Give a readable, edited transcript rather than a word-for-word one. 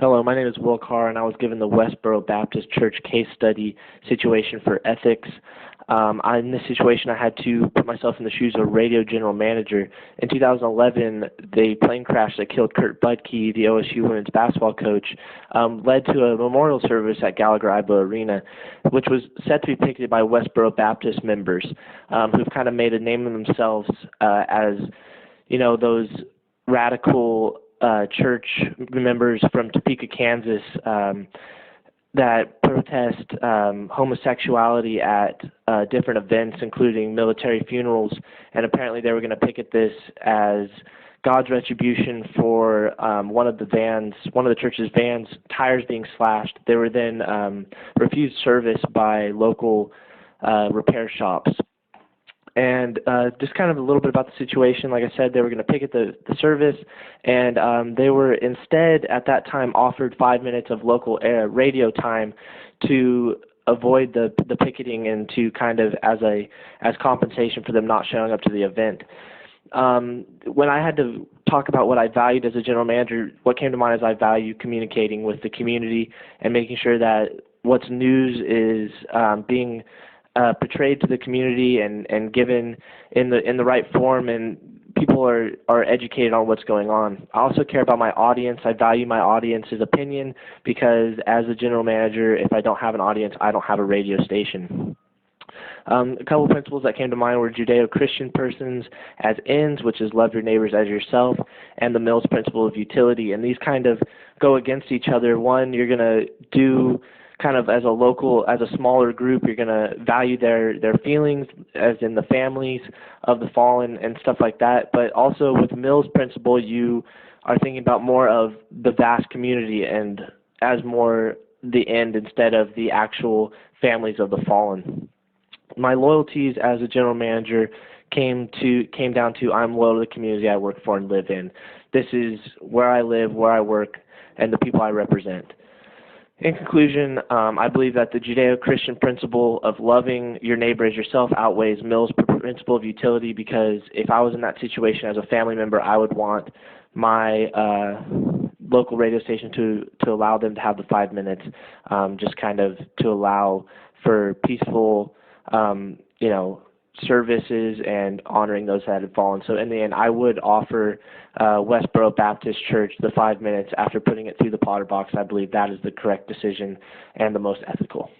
Hello, my name is Will Carr, and I was given the Westboro Baptist Church case study situation for ethics. In this situation, I had to put myself in the shoes of a radio general manager. In 2011, the plane crash that killed Kurt Budke, the OSU women's basketball coach, led to a memorial service at Gallagher-Iba Arena, which was set to be picketed by Westboro Baptist members who've kind of made a name of themselves as, those radical church members from Topeka, Kansas, that protest homosexuality at different events, including military funerals, and apparently they were going to picket this as God's retribution for one of the church's vans, tires being slashed. They were then refused service by local repair shops. And just kind of a little bit about the situation. Like I said, they were going to picket the service, and they were instead at that time offered 5 minutes of local radio time to avoid the picketing and to kind of as compensation for them not showing up to the event. When I had to talk about what I valued as a general manager, what came to mind is I value communicating with the community and making sure that what's news is being portrayed to the community and given in the right form, and people are educated on what's going on. I also care about my audience. I value my audience's opinion because as a general manager, if I don't have an audience, I don't have a radio station. A couple of principles that came to mind were Judeo-Christian persons as ends, which is love your neighbors as yourself, and the Mills principle of utility. And these kind of go against each other. One, you're going to do kind of as a smaller group, you're going to value their feelings, as in the families of the fallen and stuff like that. But also with Mills' principle, you are thinking about more of the vast community and as more the end instead of the actual families of the fallen. My loyalties as a general manager came down to I'm loyal to the community I work for and live in. This is where I live, where I work, and the people I represent. In conclusion, I believe that the Judeo-Christian principle of loving your neighbor as yourself outweighs Mills' principle of utility, because if I was in that situation as a family member, I would want my local radio station to allow them to have the 5 minutes, just kind of to allow for peaceful, services and honoring those that had fallen. So in the end, I would offer Westboro Baptist Church the 5 minutes after putting it through the Potter box. I believe that is the correct decision and the most ethical.